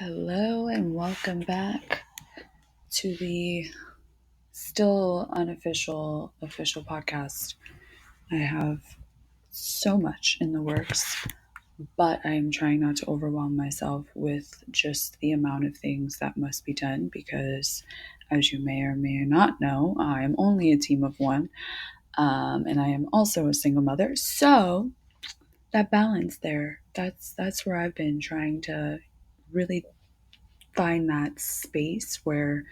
Hello and welcome back to the still unofficial official podcast. I have so much in the works, but I am trying not to overwhelm myself with just the amount of things that must be done because, as you may or may not know, I am only a team of one, and I am also a single mother. So that balance that's where I've been trying to really find that space where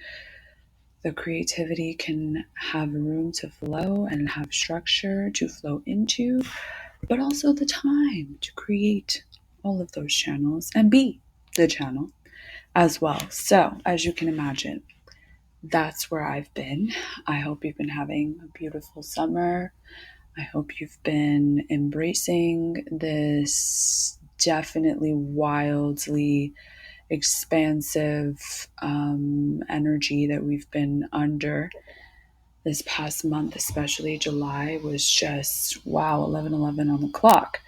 the creativity can have room to flow and have structure to flow into, but also the time to create all of those channels and be the channel as well. So, as you can imagine, that's where I've been. I hope you've been having a beautiful summer. I hope you've been embracing this definitely wildly expansive energy that we've been under this past month. Especially July was just wow, 11:11 on the clock.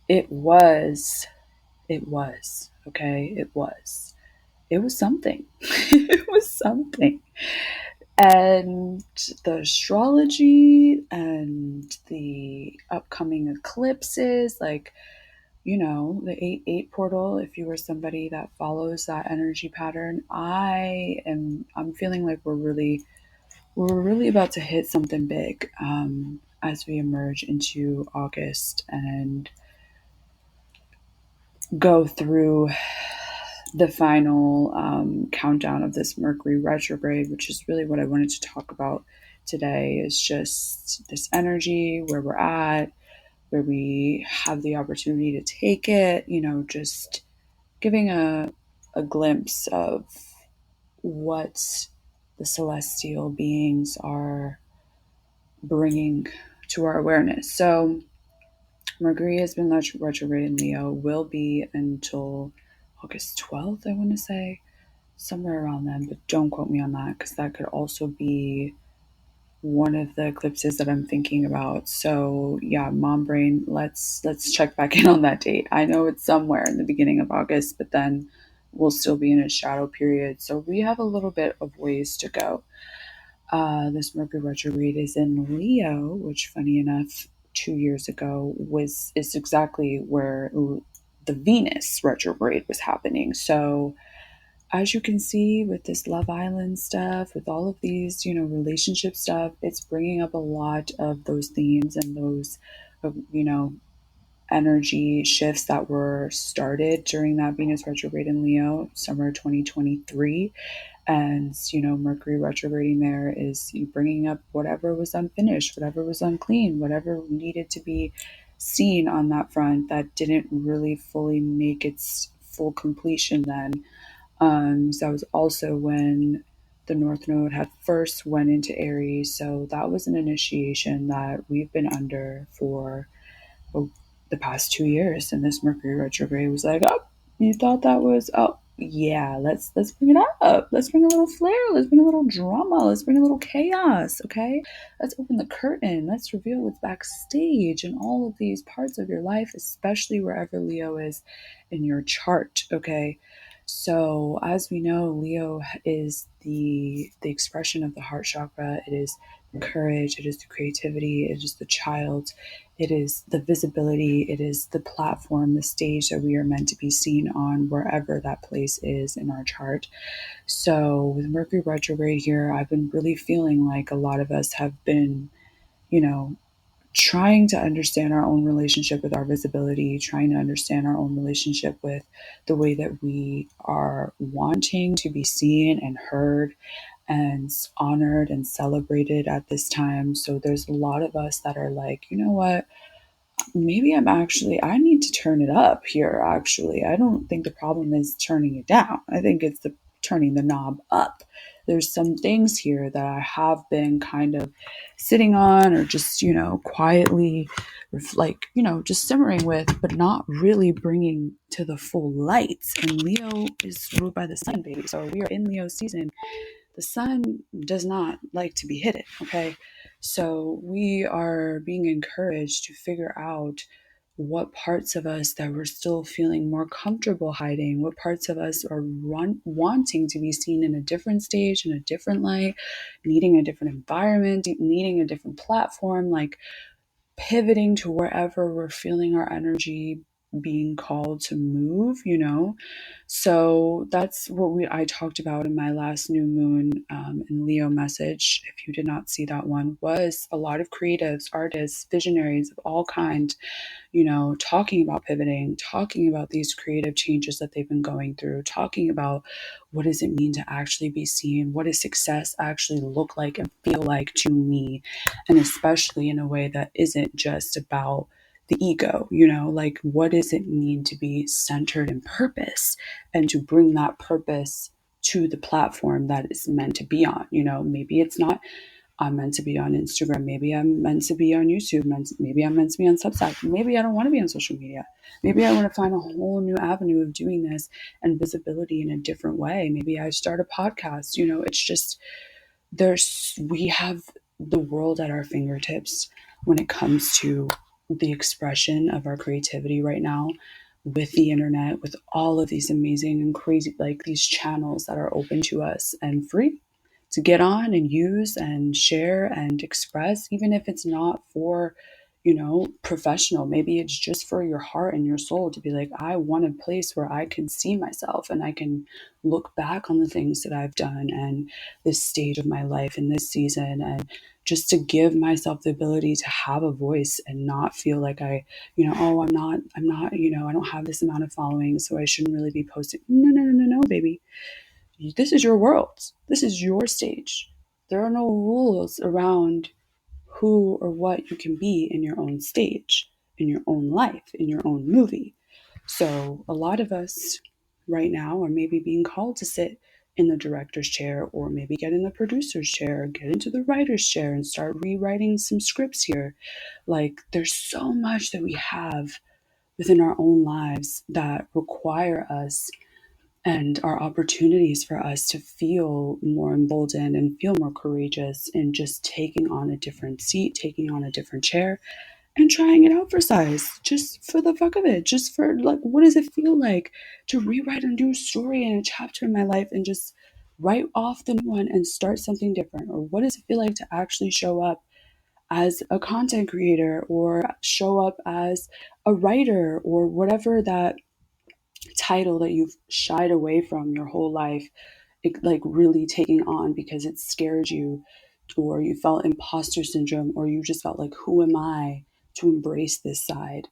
It was okay. It was something. It was something. And the astrology and the upcoming eclipses, like, the 8-8 portal, if you were somebody that follows that energy pattern, I'm feeling like we're really about to hit something big as we emerge into August and go through the final countdown of this Mercury retrograde, which is really what I wanted to talk about today, is just this energy, where we're at, where we have the opportunity to take it, just giving a glimpse of what the celestial beings are bringing to our awareness. So, Mercury has been retrograde in Leo, will be until August 12th, I want to say, somewhere around then, but don't quote me on that because that could also be one of the eclipses that I'm thinking about. So yeah, mom brain, let's check back in on that date. I know it's somewhere in the beginning of August, but then we'll still be in a shadow period. So we have a little bit of ways to go. This Mercury retrograde is in Leo, which, funny enough, 2 years ago is exactly where the Venus retrograde was happening. So as you can see with this Love Island stuff, with all of these, relationship stuff, it's bringing up a lot of those themes and those, energy shifts that were started during that Venus retrograde in Leo, summer 2023. And, Mercury retrograding there is bringing up whatever was unfinished, whatever was unclean, whatever needed to be seen on that front that didn't really fully make its full completion then. So that was also when the North Node had first went into Aries. So that was an initiation that we've been under for the past 2 years. And this Mercury retrograde was like, oh, you thought that was, oh yeah, let's bring it up. Let's bring a little flair. Let's bring a little drama. Let's bring a little chaos. Okay, let's open the curtain. Let's reveal what's backstage in all of these parts of your life, especially wherever Leo is in your chart. Okay. So, as we know, Leo is the expression of the heart chakra. It is courage. It is the creativity. It is the child. It is the visibility. It is the platform, the stage that we are meant to be seen on, wherever that place is in our chart. So, with Mercury retrograde here, I've been really feeling like a lot of us have been, trying to understand our own relationship with our visibility, trying to understand our own relationship with the way that we are wanting to be seen and heard and honored and celebrated at this time. So there's a lot of us that are like, you know what? Maybe I need to turn it up here, actually. I don't think the problem is turning it down. I think it's the turning the knob up. There's some things here that I have been kind of sitting on or just, quietly, just simmering with, but not really bringing to the full light. And Leo is ruled by the sun, baby. So we are in Leo season. The sun does not like to be hidden, okay? So we are being encouraged to figure out what parts of us that we're still feeling more comfortable hiding, what parts of us are wanting to be seen in a different stage, in a different light, needing a different environment, needing a different platform, like pivoting to wherever we're feeling our energy being called to move, So that's what I talked about in my last new moon in Leo message. If you did not see that one, was a lot of creatives, artists, visionaries of all kind, talking about pivoting, talking about these creative changes that they've been going through, talking about what does it mean to actually be seen? What does success actually look like and feel like to me? And especially in a way that isn't just about the ego, like what does it mean to be centered in purpose and to bring that purpose to the platform that it's meant to be on? Maybe it's not I'm meant to be on Instagram. Maybe I'm meant to be on YouTube. Maybe I'm meant to be on Substack. Maybe I don't want to be on social media. Maybe I want to find a whole new avenue of doing this and visibility in a different way. Maybe I start a podcast. It's just we have the world at our fingertips when it comes to the expression of our creativity right now with the internet, with all of these amazing and crazy, like these channels that are open to us and free to get on and use and share and express, even if it's not for, professional. Maybe it's just for your heart and your soul to be like, I want a place where I can see myself and I can look back on the things that I've done and this stage of my life in this season, and just to give myself the ability to have a voice and not feel like oh, I don't have this amount of following, so I shouldn't really be posting. No, no, no, no, no, baby. This is your world. This is your stage. There are no rules around who or what you can be in your own stage, in your own life, in your own movie. So a lot of us right now are maybe being called to sit in the director's chair, or maybe get in the producer's chair, get into the writer's chair and start rewriting some scripts here. Like there's so much that we have within our own lives that require us and are opportunities for us to feel more emboldened and feel more courageous in just taking on a different seat, taking on a different chair, and trying it out for size, just for the fuck of it, just for like, what does it feel like to rewrite a new story and a chapter in my life and just write off the new one and start something different? Or what does it feel like to actually show up as a content creator or show up as a writer or whatever that title that you've shied away from your whole life, like really taking on because it scared you, or you felt imposter syndrome, or you just felt like, who am I to embrace this side?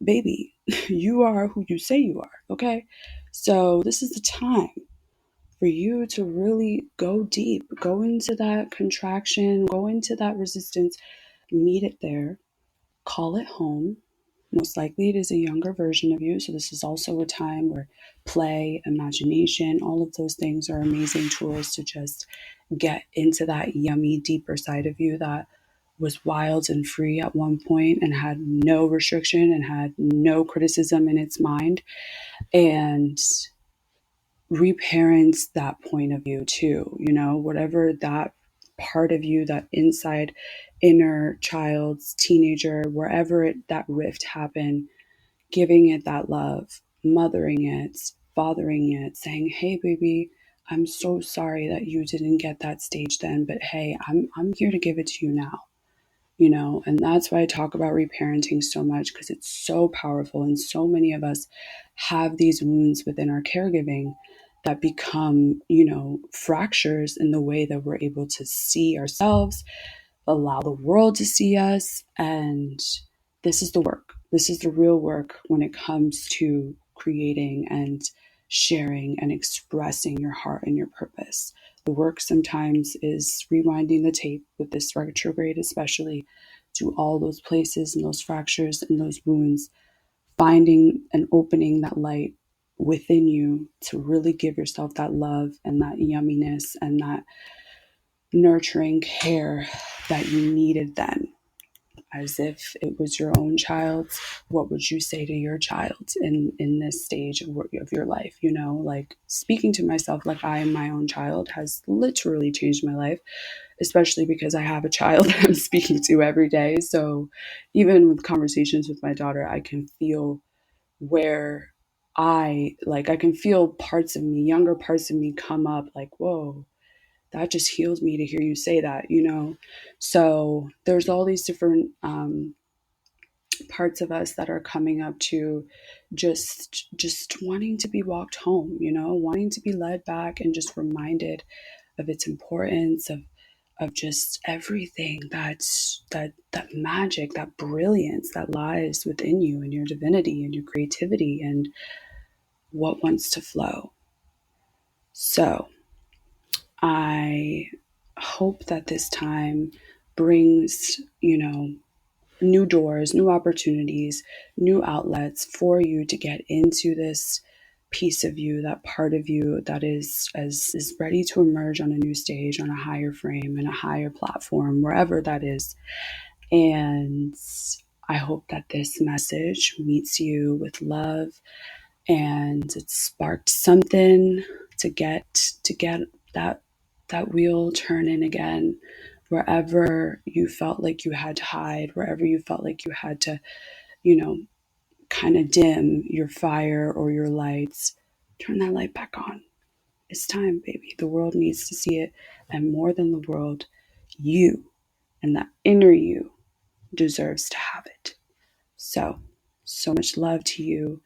Baby, you are who you say you are, okay? So this is the time for you to really go deep, go into that contraction, go into that resistance, meet it there, call it home. Most likely it is a younger version of you. So this is also a time where play, imagination, all of those things are amazing tools to just get into that yummy, deeper side of you that was wild and free at one point and had no restriction and had no criticism in its mind. And reparents that point of view too, whatever that part of you, that inside inner child's teenager, wherever that rift happened, giving it that love, mothering it, fathering it, saying, hey baby, I'm so sorry that you didn't get that stage then, but hey, I'm here to give it to you now. And that's why I talk about reparenting so much, because it's so powerful. And so many of us have these wounds within our caregiving that become, fractures in the way that we're able to see ourselves, allow the world to see us. And this is the work. This is the real work when it comes to creating and sharing and expressing your heart and your purpose. The work sometimes is rewinding the tape with this retrograde, especially, to all those places and those fractures and those wounds, finding and opening that light within you to really give yourself that love and that yumminess and that nurturing care that you needed then, as if it was your own child's. What would you say to your child in this stage of your life? Like speaking to myself like I am my own child has literally changed my life, especially because I have a child that I'm speaking to every day. So even with conversations with my daughter, I can feel where I can feel parts of me, younger parts of me come up like, whoa, that just heals me to hear you say that, So there's all these different parts of us that are coming up to just wanting to be walked home, wanting to be led back and just reminded of its importance of just everything that magic, that brilliance that lies within you and your divinity and your creativity and what wants to flow. So I hope that this time brings, new doors, new opportunities, new outlets for you to get into this piece of you, that part of you that is ready to emerge on a new stage, on a higher frame, and a higher platform, wherever that is. And I hope that this message meets you with love and it sparked something to get that wheel turning again, wherever you felt like you had to hide, wherever you felt like you had to, you know, kind of dim your fire or your lights, turn that light back on. It's time, baby. The world needs to see it. And more than the world, you and that inner you deserves to have it. So much love to you.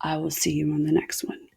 I will see you on the next one.